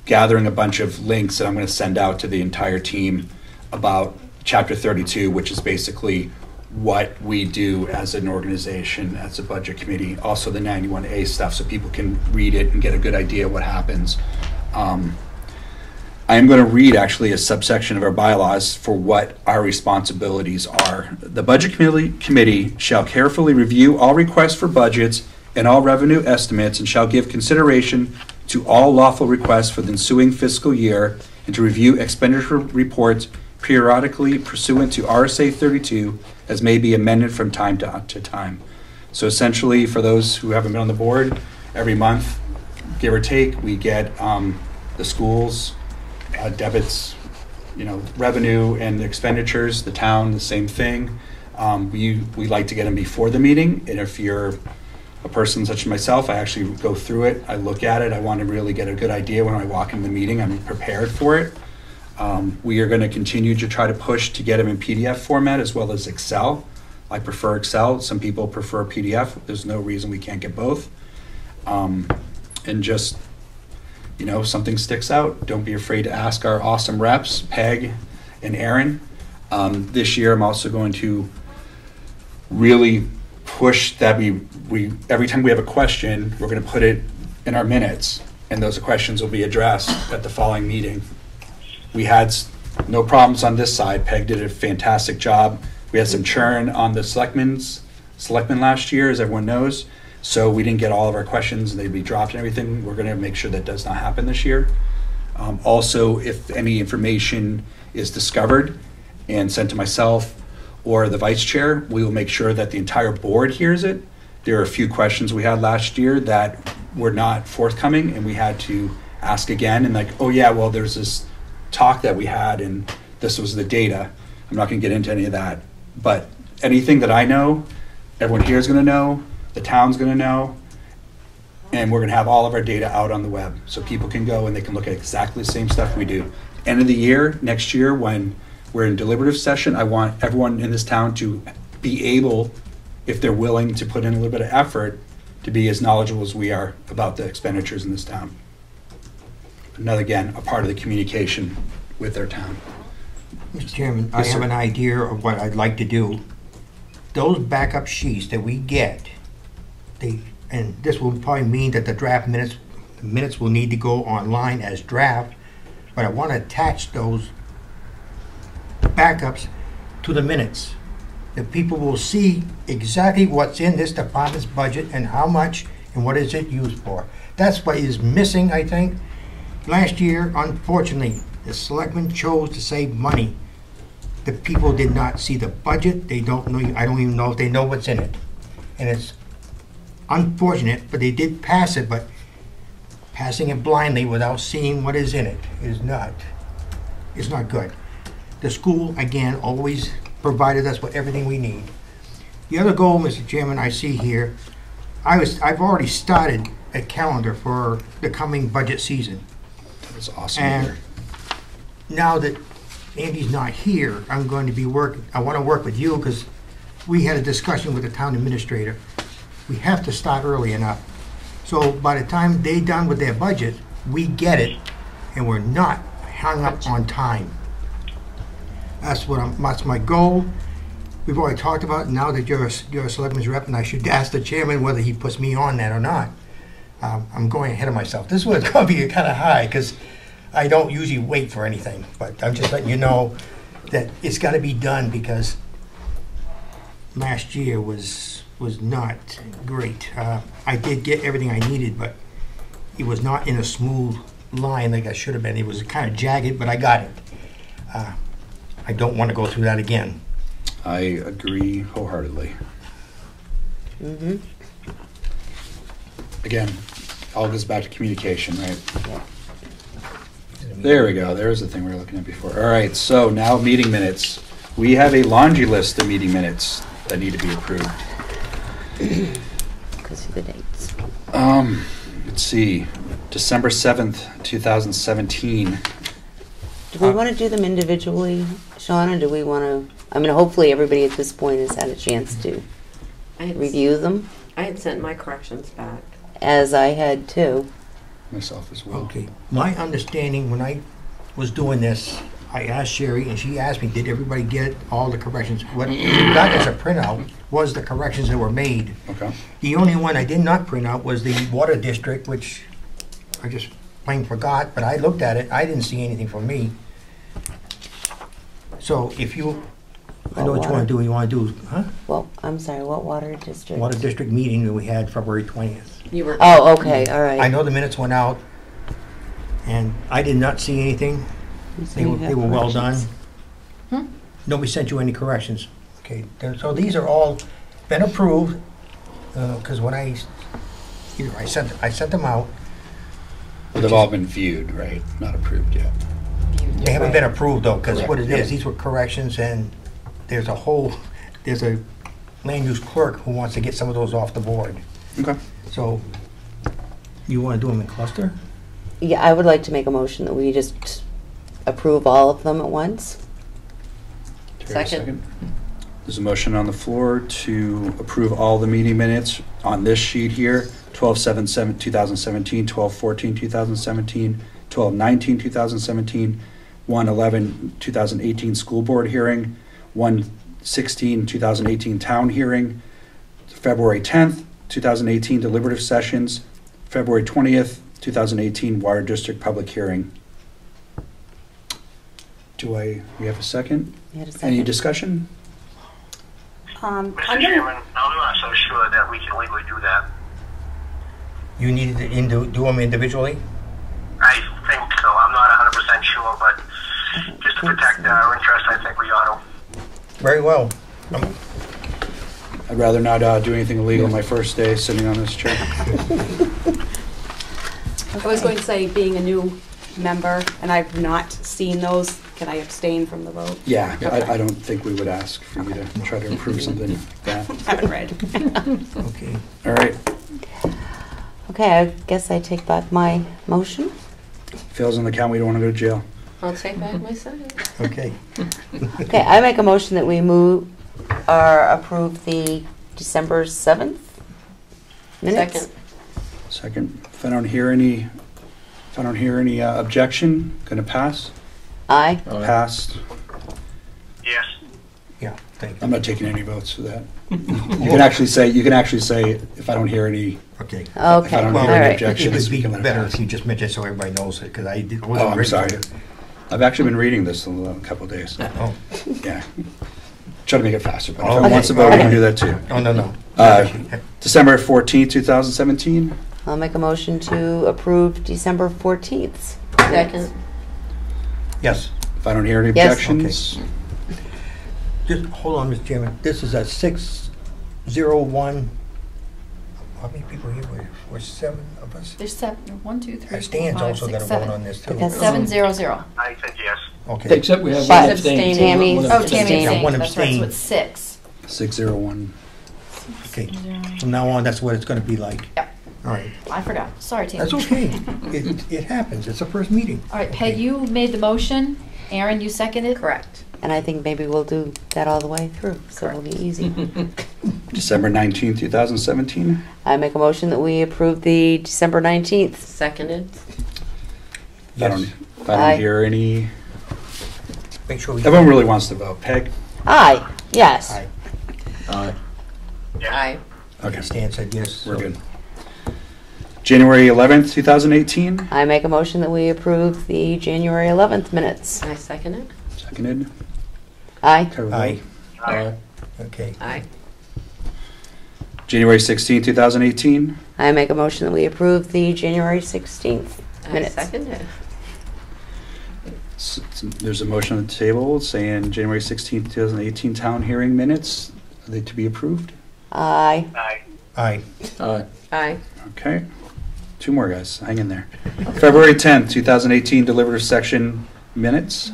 gathering a bunch of links that I'm going to send out to the entire team about Chapter 32, which is basically what we do as an organization, as a budget committee. Also the 91A stuff, so people can read it and get a good idea of what happens. I am going to read actually a subsection of our bylaws for what our responsibilities are. The Budget Committee shall carefully review all requests for budgets and all revenue estimates, and shall give consideration to all lawful requests for the ensuing fiscal year, and to review expenditure reports periodically pursuant to RSA 32 as may be amended from time to time. So essentially, for those who haven't been on the board, every month, give or take, we get the schools, debits, revenue and expenditures, the town, the same thing. We like to get them before the meeting, and if you're a person such as myself, I actually go through it, I look at it, I want to really get a good idea when I walk into the meeting, I'm prepared for it. We are going to continue to try to push to get them in PDF format as well as Excel. I prefer Excel. Some people prefer PDF. There's no reason we can't get both. And just, something sticks out, don't be afraid to ask our awesome reps, Peg and Aaron. This year, I'm also going to really push that we every time we have a question, we're going to put it in our minutes, and those questions will be addressed at the following meeting. We had no problems on this side. Peg did a fantastic job. We had some churn on the selectmen last year, as everyone knows. So we didn't get all of our questions and they'd be dropped and everything. We're going to make sure that does not happen this year. Also, if any information is discovered and sent to myself or the vice chair, we will make sure that the entire board hears it. There are a few questions we had last year that were not forthcoming, and we had to ask again, and oh yeah, well, there's this talk that we had and this was the data. I'm not going to get into any of that, but anything that I know, Everyone here is going to know, the town's going to know, and we're going to have all of our data out on the web. So people can go and they can look at exactly the same stuff we do. End of the year, next year, when we're in deliberative session, I want everyone in this town to be able, if they're willing to put in a little bit of effort, to be as knowledgeable as we are about the expenditures in this town. Another, again, a part of the communication with their town. Mr. Chairman, I Yes, have sir. an idea of what I'd like to do. Those backup sheets that we get, and this will probably mean that the draft minutes will need to go online as draft, but I want to attach those backups to the minutes. That people will see exactly what's in this department's budget and how much and what is it used for. That's what is missing, I think. Last year, unfortunately, the selectmen chose to save money. The people did not see the budget. They don't know, I don't even know if they know what's in it. And it's unfortunate, but they did pass it, but passing it blindly without seeing what is in it is not good. The school, again, always provided us with everything we need. The other goal, Mr. Chairman, I see here, I've already started a calendar for the coming budget season. That was awesome. And Here. now that Andy's not here, I'm going to be I want to work with you because we had a discussion with the town administrator. We have to start early enough. So by the time they're done with their budget, we get it and we're not hung up on time. That's my goal. We've already talked about it. Now that you're a selectman's rep, and I should ask the chairman whether he puts me on that or not. I'm going ahead of myself. This one's going to be kind of high because I don't usually wait for anything, but I'm just letting you know that it's got to be done because last year was not great. I did get everything I needed, but it was not in a smooth line like I should have been. It was kind of jagged, but I got it. I don't want to go through that again. I agree wholeheartedly. Mm-hmm. Again, all goes back to communication, right? There we go. There's the thing we were looking at before. All right, so now meeting minutes. We have a laundry list of meeting minutes that need to be approved. Because of the dates. Let's see. December 7th, 2017. Do we want to do them individually, Sean, or do we want to, I mean, hopefully everybody at this point has had a chance to review them, I had sent my corrections back. as I had too. Myself as well. Okay. My understanding when I was doing this, I asked Sherry and she asked me, did everybody get all the corrections? What we got as a printout was the corrections that were made. Okay. The only one I did not print out was the water district, which I just plain forgot, but I looked at it. I didn't see anything for me. So if you, I know what you want to do. You want to do, huh? Well, I'm sorry, what water district? Water district meeting that we had February 20th. You were. Oh, okay, all right. I know the minutes went out, and I did not see anything. So They you were, have they were well done. corrections. Nobody sent you any corrections. Okay, so these are all been approved, because when I sent them out. Well, they've all been viewed, right? Not approved yet. They haven't been approved though, because Correct. what it is, these were corrections, and there's a land use clerk who wants to get some of those off the board. Okay. So, you want to do them in cluster? Yeah, I would like to make a motion that we just approve all of them at once. Terry, Second. There's a motion on the floor to approve all the meeting minutes on this sheet here, 12/7/2017, 12/14/2017, 12/19/2017, 1/11/2018 school board hearing, 1/16/2018 town hearing, February 10th, 2018 deliberative sessions, February 20th, 2018 water district public hearing. We have a second? You had a Any second? discussion? Mr. I'm Chairman, gonna, I'm not so sure that we can legally do that. You needed to do them individually? I think so. I'm not 100% sure, but just to protect our interest, I think we ought to. Very well. I'd rather not do anything illegal my first day sitting on this chair. I was going to say, being a new member, and I've not seen those can I abstain from the vote? Yeah, I don't think we would ask for you to try to approve something like that. Haven't read. Okay. All right, Okay, I guess I take back my motion. fails on the count, we don't want to go to jail. I'll take back my second. Okay. Okay, I make a motion that we move or approve the December 7th minutes. Second. Second, if I don't hear any objection, gonna pass? Aye. Passed. Yes. Yeah, thank I'm you. not taking any votes for that. You can actually say, if I don't hear any, Okay. if I Okay, don't all hear any right. It objections, would we be can let it better pass. if you just mentioned so everybody knows it, because I Oh, wasn't I'm ready for sorry. it. I've actually been reading this in a couple of days. Oh, Yeah. Try to make it faster, but if Okay. I want to vote, we can do that too. oh, no. December 14th, 2017. I'll make a motion to approve December 14th. Second. Yes. If I don't hear any Yes. objections, Just, hold on, Mr. Chairman. This is a 601. How many people here were 7 of us? There's 7, 1, 2, 3, 4, Stan's 5, also 6, got to 7. vote on this, too. Because 700. I said yes. Okay. Except we have But one abstain. Tammy- One Oh, abstain. Tammy Yeah, abstained. one That's right, so abstain. it's 6. 601. Okay. From now on, that's what it's going to be like. Yep. All right. I forgot. Sorry, Tammy. That's okay. It happens. It's a first meeting. All right, Peg, Okay. you made the motion. Aaron, you seconded? Correct. And I think maybe we'll do that all the way through, so it'll be easy. December 19th, 2017. I make a motion that we approve the December 19th. Seconded. If I don't, Yes. if I Aye. don't hear any, Make sure we. everyone really wants to vote. Peg? Aye, yes. Aye. Aye. Aye. Okay, Stan said yes. we're good. January 11th, 2018. I make a motion that we approve the January 11th minutes. I second it. Seconded. Aye. Carry the Aye. vote. Aye. Okay. Aye. January 16th, 2018. I make a motion that we approve the January 16th I minutes. second it. There's a motion on the table saying January 16th, 2018 town hearing minutes. Are they to be approved? Aye. Aye. Aye. Aye. Aye. Okay. Two more guys. Hang in there. February 10th, 2018 deliberative section minutes.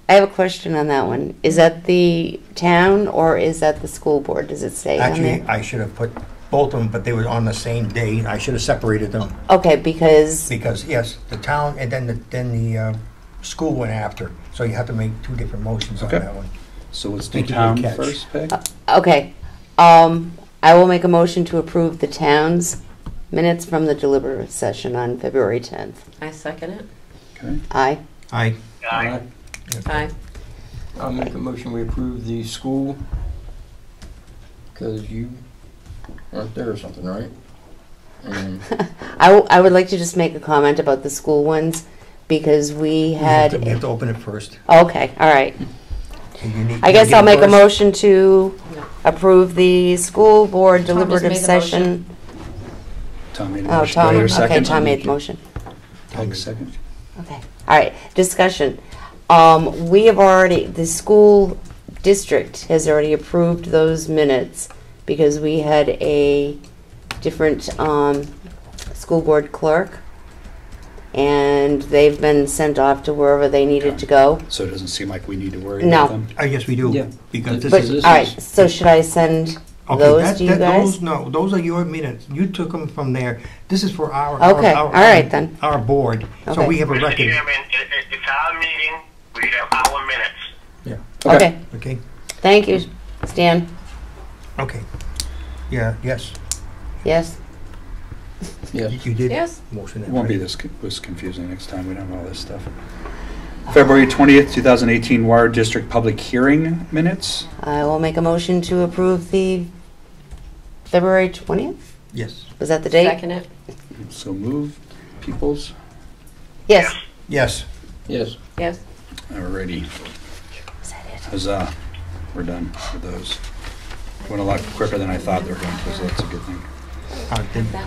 I have a question on that one. Is that the town or is that the school board? Does it say on Actually, there? I should have put both of them, but they were on the same day. I should have separated them Okay, because, because, yes, the town and then the school went after. So you have to make two different motions on Okay. that one. So let's do Thank you, town good catch. first, Peg. okay. I will make a motion to approve the town's minutes from the deliberative session on February 10th. I second it. Okay. Aye. Aye. Aye. Aye. I'll make a motion, we approve the school, because you aren't there or something, right? And I would like to just make a comment about the school ones because we We have had, to open it first. okay, all right. And you need- I guess you I'll get make a first? motion to approve the school board Tom just deliberative made the session. Tom made a Oh, motion. Do I Tom, hear a okay, second? Tom made the motion. Peg, second. Okay, all right, discussion. We have already, the school district has already approved those minutes because we had a different, school board clerk. And they've been sent off to wherever they needed to go. So it doesn't seem like we need to worry No. about them? Yes, we do. Yeah. Because this But, is. all right, so should I send Okay, those that- to you that- guys? those- No, those are your minutes. You took them from there. This is for our. Okay, all right then. Our board. So Okay. we have a Mr. record. Chairman, it's our meeting. We have our minutes. Okay, Okay, thank you, Stan. okay. Yeah, yes. Yes? yes. You did. Yes. Motion. It won't be this confusing next time. We don't have all this stuff. February 20th, 2018 Wire District Public Hearing minutes. I will make a motion to approve the February 20th? Yes. Was that the date? Second it. So moved. Peoples. Yes. Yes. Yes. Yes. Alrighty. Was that it? Huzzah. We're done with those. Went a lot quicker than I thought they were going to, so that's a good thing.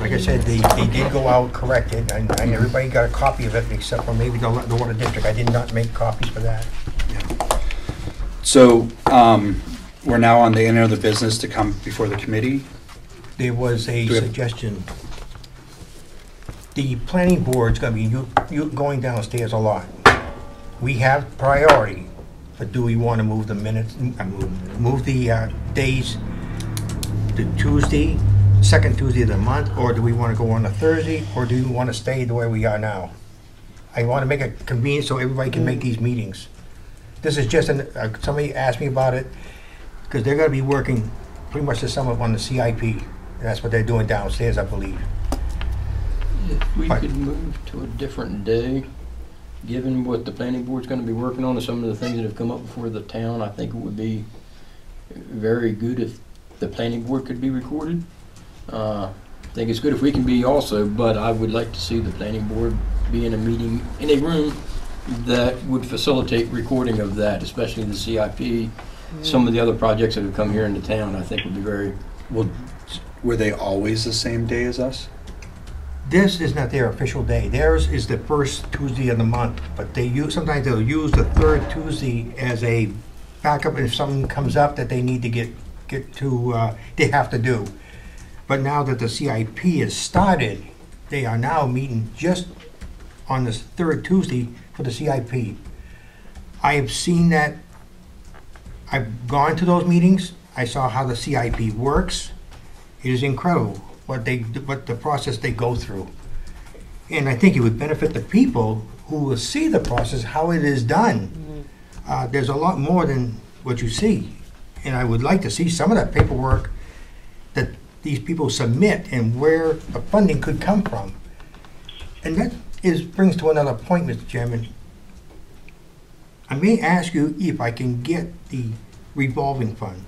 Like I said, they did go out corrected, and everybody got a copy of it except for maybe the water district. I did not make copies for that. So, we're now on the end of the business to come before the committee. There was a Do we have- suggestion. The planning board's gonna be you going downstairs a lot. we have priority, but do we want to move the minutes, move the days to Tuesday, second Tuesday of the month, or do we want to go on a Thursday, or do we want to stay the way we are now? I want to make it convenient so everybody can make these meetings. This is just, somebody asked me about it, because they're going to be working pretty much this summer on the CIP. That's what they're doing downstairs, I believe. If we Right. could move to a different day, given what the planning board's gonna be working on and some of the things that have come up before the town, I think it would be very good if the planning board could be recorded. I think it's good if we can be also, but I would like to see the planning board be in a meeting, in a room that would facilitate recording of that, especially the CIP. Some of the other projects that have come here into town, I think would be very. Well, were they always the same day as us? This is not their official day. Theirs is the first Tuesday of the month, but they use, sometimes they'll use the third Tuesday as a backup if something comes up that they need to get to, they have to do. But now that the CIP has started, they are now meeting just on this third Tuesday for the CIP. I have seen that. I've gone to those meetings. I saw how the CIP works. It is incredible what the process they go through. And I think it would benefit the people who will see the process, how it is done. There's a lot more than what you see. And I would like to see some of that paperwork that these people submit and where the funding could come from. And that brings to another point, Mr. Chairman. I may ask you if I can get the revolving fund.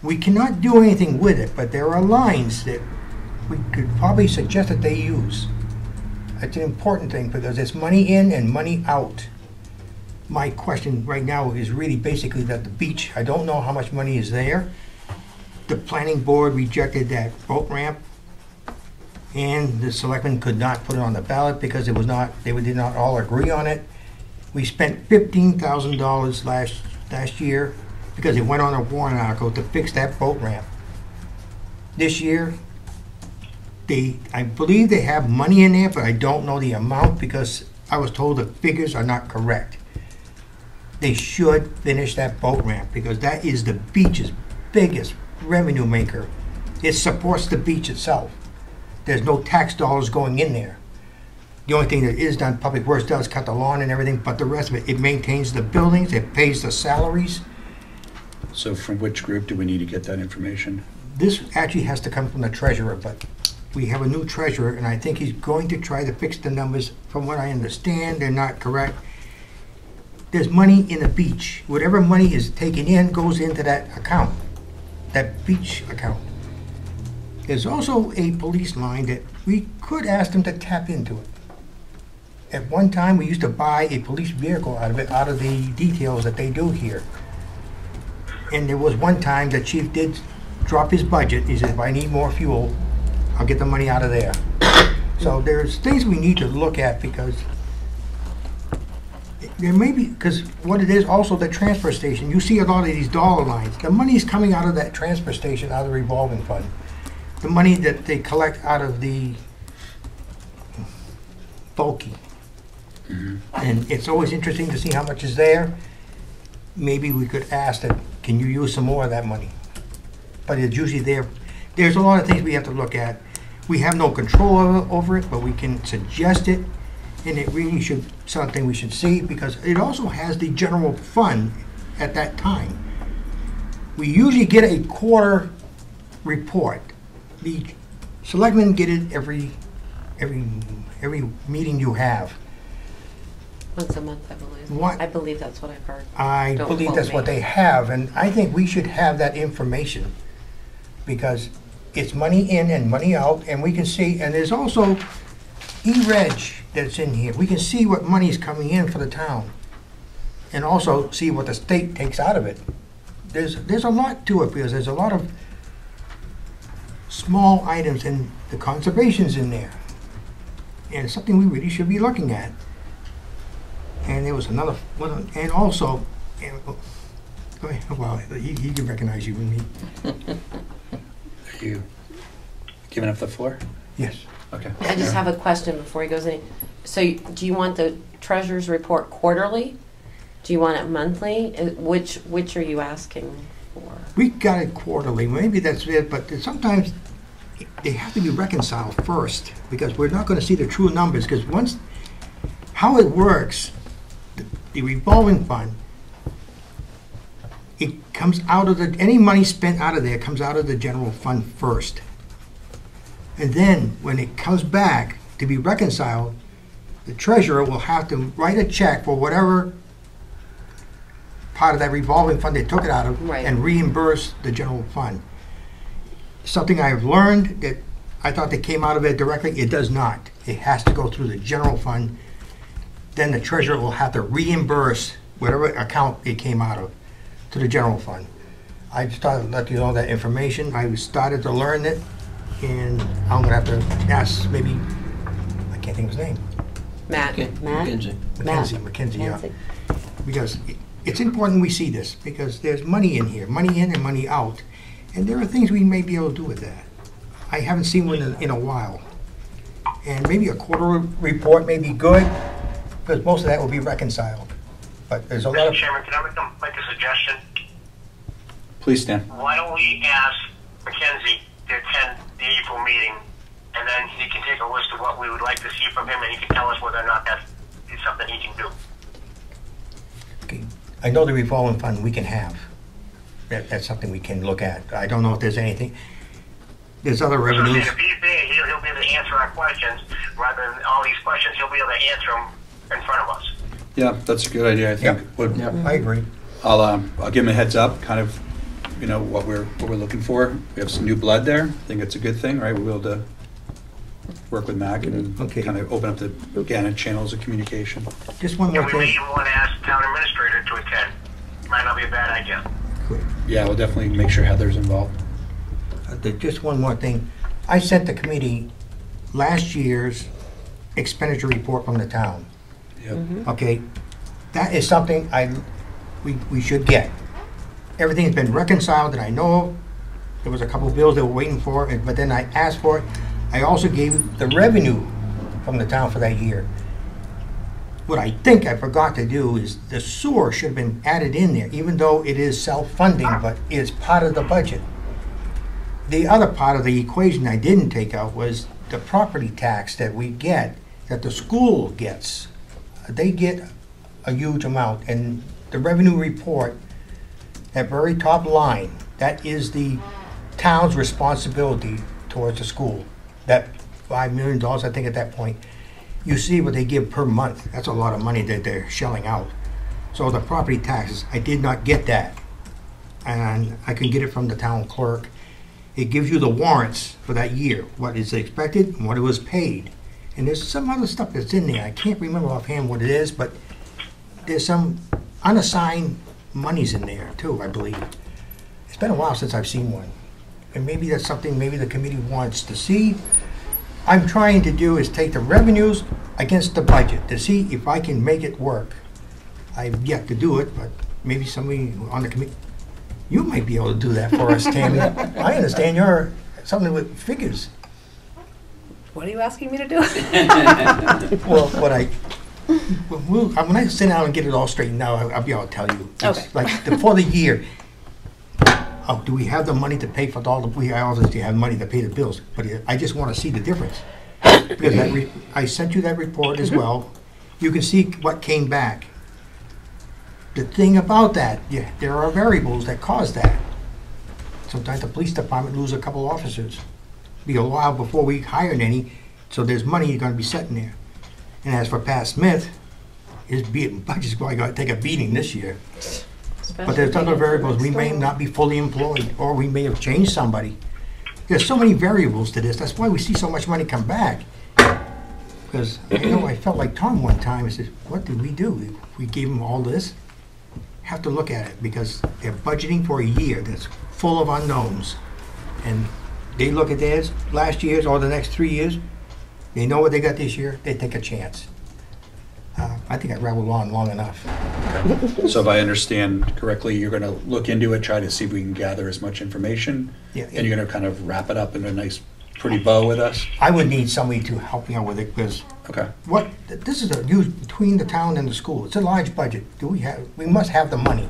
We cannot do anything with it, but there are lines that we could probably suggest that they use. It's an important thing because there's money in and money out. My question right now is really basically that the beach, I don't know how much money is there. The planning board rejected that boat ramp, and the selectmen could not put it on the ballot because it was not, they did not all agree on it. We spent $15,000 last year because it went on a warrant article to fix that boat ramp. This year, I believe they have money in there, but I don't know the amount because I was told the figures are not correct. They should finish that boat ramp because that is the beach's biggest revenue maker. It supports the beach itself. There's no tax dollars going in there. The only thing that is done, Public Works does cut the lawn and everything, but the rest of it, it maintains the buildings, it pays the salaries. So from which group do we need to get that information? This actually has to come from the treasurer, but we have a new treasurer, and I think he's going to try to fix the numbers. From what I understand, they're not correct. There's money in the beach. Whatever money is taken in goes into that account, that beach account. There's also a police line that we could ask them to tap into it. At one time, we used to buy a police vehicle out of it, out of the details that they do here. And there was one time the chief did drop his budget. He said, if I need more fuel, I'll get the money out of there. So there's things we need to look at because there may be, because what it is also the transfer station, you see a lot of these dollar lines. The money is coming out of that transfer station, out of the revolving fund. The money that they collect out of the bulky. And it's always interesting to see how much is there. Maybe we could ask that, can you use some more of that money? But it's usually there. There's a lot of things we have to look at. We have no control over it, but we can suggest it. And it really should, something we should see because it also has the general fund at that time. We usually get a quarter report. The selectmen get it every meeting you have. Once a month, I believe. What? I believe that's what I've heard. I Don't believe quote that's me. what they have, and I think we should have that information because it's money in and money out, and we can see, and there's also E-Reg that's in here. We can see what money is coming in for the town and also see what the state takes out of it. There's a lot to it because there's a lot of small items and the conservation's in there. And it's something we really should be looking at. And there was another one, and also, well, he can recognize you and me. Are you giving up the floor? Yes. Okay. I just have a question before he goes in. So do you want the treasurer's report quarterly? Do you want it monthly? Which are you asking for? We got it quarterly, maybe that's it, but sometimes they have to be reconciled first, because we're not gonna see the true numbers, because once, how it works, the revolving fund, it comes out of any money spent out of there comes out of the general fund first. And then, when it comes back to be reconciled, the treasurer will have to write a check for whatever part of that revolving fund they took it out of, Right. and reimburse the general fund. Something I've learned that I thought that came out of it directly, it does not. It has to go through the general fund. Then the treasurer will have to reimburse whatever account it came out of to the general fund. I started to let you know that information. I started to learn it, and I'm gonna have to ask maybe, I can't think of his name. Matt? Okay, Matt? McKenzie. Mackenzie, yeah. Mackenzie. Because it's important we see this, because there's money in here, money in and money out. And there are things we may be able to do with that. I haven't seen one in a while. And maybe a quarter report may be good, because most of that will be reconciled. But there's a lot Mr. of, Chairman, can I make a suggestion? Please, Stan. Why don't we ask Mackenzie to attend the April meeting, and then he can take a list of what we would like to see from him, and he can tell us whether or not that is something he can do. okay, I know the revolving fund we can have. That's something we can look at. I don't know if there's anything, there's other So revenues. if he's there, he'll be able to answer our questions, rather than all these questions, he'll be able to answer them in front of us. Yeah, that's a good idea. I think. Yep. I agree. I'll give him a heads up, kind of, what we're looking for. We have some new blood there. I think it's a good thing, right? We'll be able to work with Mac and Okay. kind of open up the organic channels of communication. Just one And more we may thing. even want to ask the town administrator to attend. Might not be a bad idea. Yeah, we'll definitely make sure Heather's involved. Just one more thing. I sent the committee last year's expenditure report from the town. Yep. Okay, that is something we should get. Everything's been reconciled that I know of. There was a couple of bills they were waiting for, but then I asked for it. I also gave the revenue from the town for that year. What I think I forgot to do is the sewer should have been added in there, even though it is self-funding, but it's part of the budget. The other part of the equation I didn't take out was the property tax that we get, that the school gets. They get a huge amount, and the revenue report, that very top line, that is the town's responsibility towards the school. That $5 million, I think at that point, you see what they give per month. That's a lot of money that they're shelling out. So the property taxes, I did not get that. And I can get it from the town clerk. It gives you the warrants for that year, what is expected and what it was paid. And there's some other stuff that's in there. I can't remember offhand what it is, but there's some unassigned monies in there too, I believe. It's been a while since I've seen one. And maybe that's something maybe the committee wants to see. I'm trying to do is take the revenues against the budget to see if I can make it work. I've yet to do it, but maybe somebody on the committee, you might be able to do that for us, Tammy. I understand you're something with figures. What are you asking me to do? Well, when I sit down and get it all straightened out, I'll be able to tell you. It's Okay. like for the year, do we have the money to pay for all the, we obviously have money to pay the bills, but I just want to see the difference. Because I sent you that report as well. You can see what came back. The thing about that, yeah, there are variables that cause that. Sometimes the police department lose a couple officers. Be a while before we hired any, so there's money going to be sitting there. And as for Pat Smith, his budget's going to take a beating this year. But there's other variables. We may not be fully employed, or we may have changed somebody. There's so many variables to this. That's why we see so much money come back. Because I felt like Tom one time. I said, "What did we do? We gave them all this." Have to look at it because they're budgeting for a year that's full of unknowns, and they look at theirs last year's or the next 3 years. They know what they got this year. They take a chance. I think I rambled on long enough. So if I understand correctly, you're going to look into it, try to see if we can gather as much information, Yeah, and you're going to kind of wrap it up in a nice, pretty bow with us? I would need somebody to help me out with it because Okay. This is a use between the town and the school. It's a large budget. We must have the money.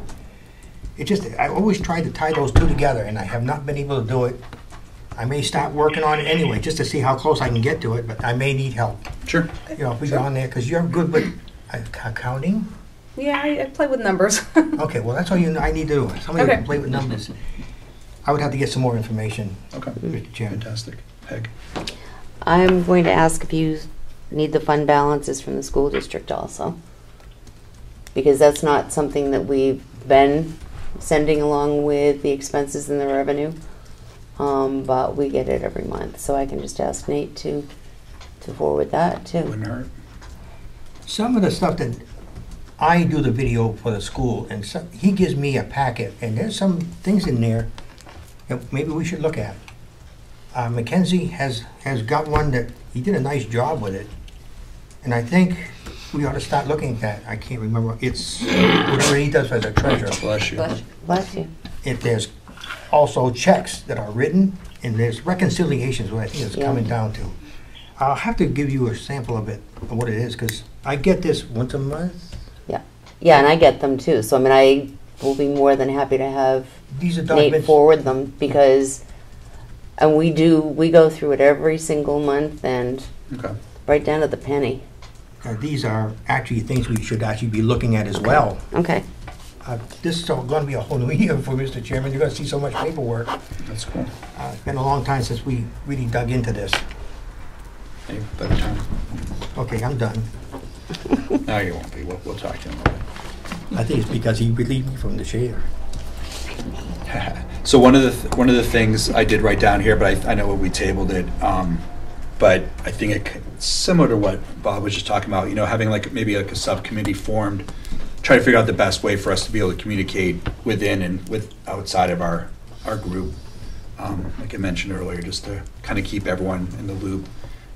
I always try to tie those two together, and I have not been able to do it. I may start working on it anyway, just to see how close I can get to it, but I may need help. Sure. You know, if we go on there, because you're good with accounting. Yeah, I play with numbers. Okay, well, that's all I need to do. Somebody who Okay. can play with numbers. I would have to get some more information, Okay. Mr. Chairman. Fantastic. Peg. I'm going to ask if you need the fund balances from the school district also. Because that's not something that we've been sending along with the expenses and the revenue. But we get it every month, so I can just ask Nate to forward that too. Wouldn't hurt. Some of the stuff that I do the video for the school, and he gives me a packet, and there's some things in there that maybe we should look at. Mackenzie has got one that, he did a nice job with it, and I think we ought to start looking at that. I can't remember, it's whatever he does as a treasurer. Bless you. Bless you. If there's also checks that are written, and there's reconciliations, what I think it's coming down to. I'll have to give you a sample of it, of what it is, because I get this once a month. Yeah, and I get them too, so I mean, I will be more than happy to have These are Nate documents. forward them, because, and we go through it every single month and Okay. right down to the penny. These are actually things we should actually be looking at as well. Okay. This is going to be a whole new year for Mr. Chairman. You're going to see so much paperwork. That's cool. It's been a long time since we really dug into this. Any better time? Okay, I'm done. No, you won't be. We'll talk to him a little I think it's because he relieved me from the chair. bit. So one of the things I did write down here, but I know we tabled it. But I think it's similar to what Bob was just talking about. You know, having maybe a subcommittee formed, try to figure out the best way for us to be able to communicate within and with outside of our group. Like I mentioned earlier, just to kind of keep everyone in the loop.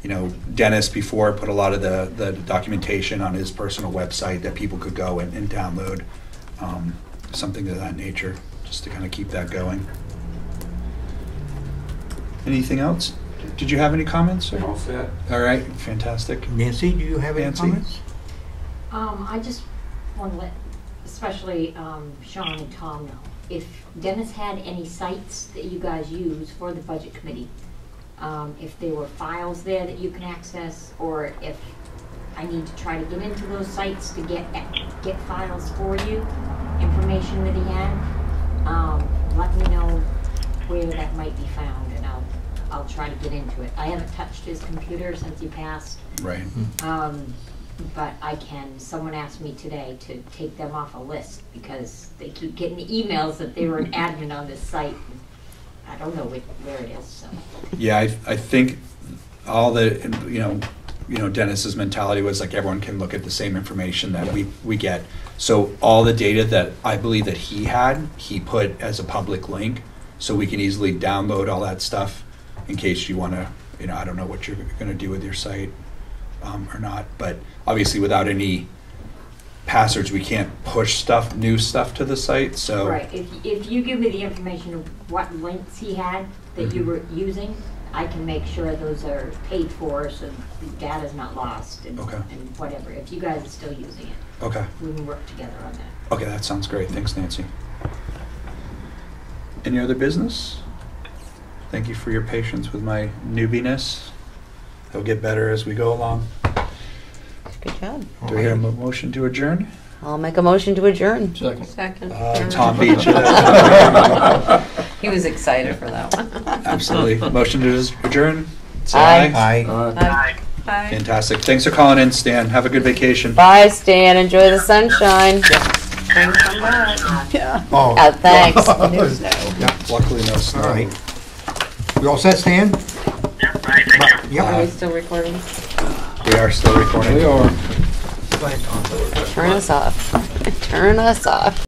You know, Dennis before put a lot of the documentation on his personal website that people could go and download, something of that nature, just to kind of keep that going. Anything else? Did you have any comments? Sir? All set. All right, fantastic. Nancy, do you have any Nancy? comments? I just want to let, especially Sean and Tom know, if Dennis had any sites that you guys use for the budget committee, if there were files there that you can access, or if I need to try to get into those sites to get files for you, information that he had, let me know where that might be found, and I'll try to get into it. I haven't touched his computer since he passed. Right. But I can. Someone asked me today to take them off a list because they keep getting the emails that they were an admin on this site. I don't know where it is. So. Yeah, I think all the Dennis's mentality was like everyone can look at the same information that we get. So all the data that I believe that he put as a public link, so we can easily download all that stuff in case you want to. I don't know what you're going to do with your site or not, but obviously without any passwords, we can't push new stuff to the site. So right, if you give me the information of what links he had that you were using, I can make sure those are paid for, so the data's not lost and, and whatever. If you guys are still using it, okay, we can work together on that. Okay, that sounds great. Thanks, Nancy. Any other business? Thank you for your patience with my newbiness. It'll get better as we go along. Good job. Do we hear a motion to adjourn? I'll make a motion to adjourn. Second. Tom beat you. He was excited for that one. Absolutely. Motion to adjourn? Say Aye. Aye. Bye. Fantastic. Thanks for calling in, Stan. Have a good vacation. Bye, Stan. Enjoy the sunshine. Yeah. Oh. Thanks. Luckily, no snow. All right. You all set, Stan? Yeah, right, thank you. Yep. Are we still recording? We are still recording. We are. Go ahead, Tom. Turn us off. Turn us off.